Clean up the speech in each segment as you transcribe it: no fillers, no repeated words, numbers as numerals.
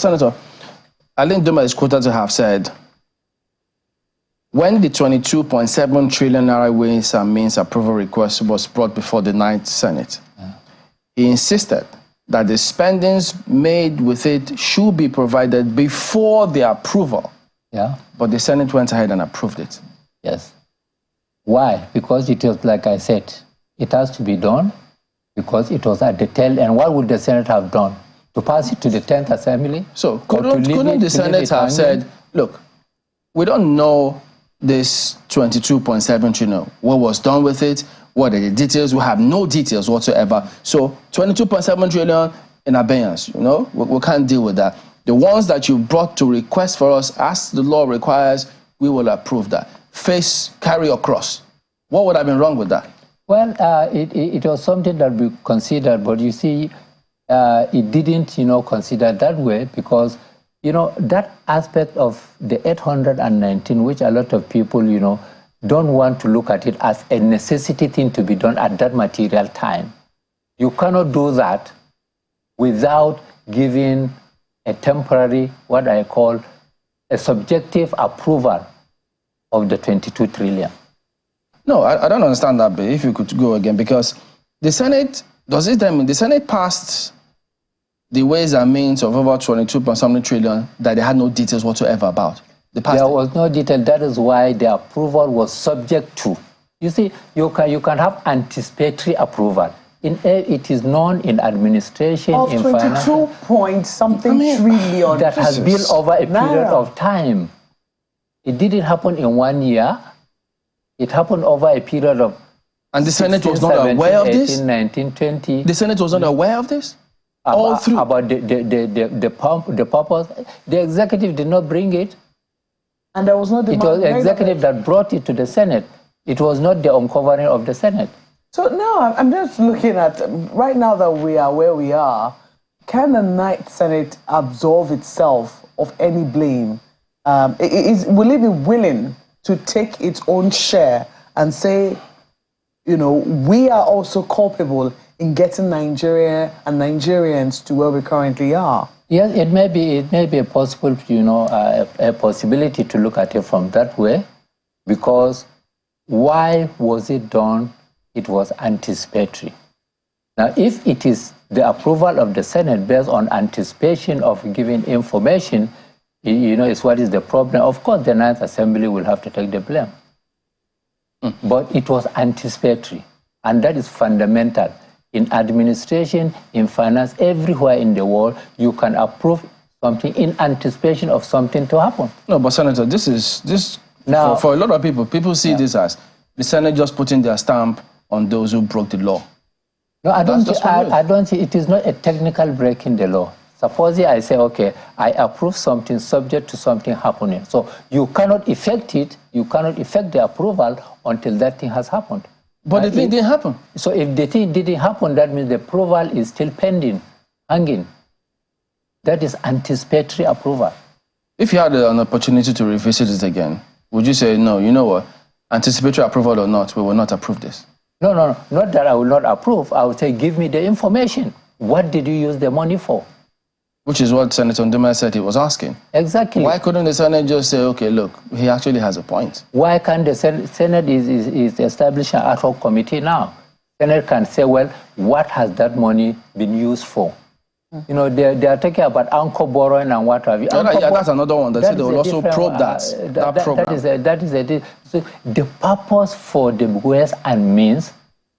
Senator, I think Duma is quoted to have said, when the 22.7 trillion naira Ways and Means approval request was brought before the 9th Senate, he insisted that the spendings made with it should be provided before the approval. Yeah. But the Senate went ahead and approved it. Yes. Why? Because it was, like I said, it has to be done because it was at the tail end. What would the Senate have done? To pass it to the 10th Assembly? So couldn't the Senate have said, look, we don't know this 22.7 trillion, what was done with it, what are the details? We have no details whatsoever. So 22.7 trillion in abeyance, you know, we can't deal with that. The ones that you brought to request for us, as the law requires, we will approve that. Carry across. What would have been wrong with that? Well, it was something that we considered, but you see, it didn't, consider that way because, that aspect of the 819, which a lot of people, don't want to look at it as a necessity thing to be done at that material time. You cannot do that without giving a temporary, what I call a subjective approval of the 22 trillion. No, I don't understand that bit. If you could go again, because the Senate, does it mean the Senate passed the Ways and Means of over 22.something trillion that they had no details whatsoever about? There was no detail. That is why the approval was subject to. You see, you can have anticipatory approval. It is known in administration, of in 22-point-something trillion that has built over a period of time. It didn't happen in 1 year. It happened over a period of. And the Senate was not aware of this? 18, 19, 20. The Senate was not aware of this? About the purpose. The executive did not bring it. And there was no demand. It was the executive that brought it to the Senate. It was not the uncovering of the Senate. So now I'm just looking at, right now that we are where we are, can the 9th Senate absolve itself of any blame? Will it be willing to take its own share and say, we are also culpable in getting Nigeria and Nigerians to where we currently are? Yes, it may be a possible, a possibility to look at it from that way, because why was it done? It was anticipatory. Now, if it is the approval of the Senate based on anticipation of giving information, is what is the problem. Of course, the 9th Assembly will have to take the blame. But it was anticipatory, and that is fundamental. In administration, in finance, everywhere in the world, you can approve something in anticipation of something to happen. No, but Senator, now, for a lot of people see this as the Senate just putting their stamp on those who broke the law. No, I don't see it is not a technical break in the law. Suppose I say, okay, I approve something subject to something happening. So you cannot effect it, you cannot effect the approval until that thing has happened. But the thing didn't happen. So if the thing didn't happen, that means the approval is still pending, hanging. That is anticipatory approval. If you had an opportunity to revisit it again, would you say, no, you know what, anticipatory approval or not, we will not approve this? No, not that I will not approve. I would say, give me the information. What did you use the money for? Which is what Senator Nduma said he was asking. Exactly. Why couldn't the Senate just say, okay, look, he actually has a point? Why can't the Senate is establishing an ad hoc committee now? Senate can say, well, what has that money been used for? They are talking about anchor borrowing and what have you. Yeah, that's another one. They said they will also probe that program. That is so the purpose for the Ways and Means,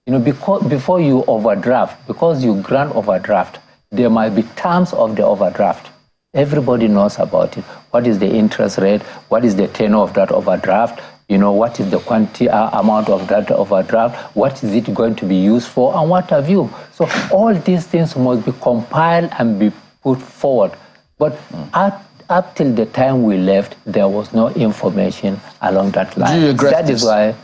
before you overdraft, because you grant overdraft, there might be terms of the overdraft. Everybody knows about it. What is the interest rate? What is the tenor of that overdraft? What is the quantity amount of that overdraft? What is it going to be used for? And what have you? So all these things must be compiled and be put forward. But up till the time we left, there was no information along that line. Do you regret That is why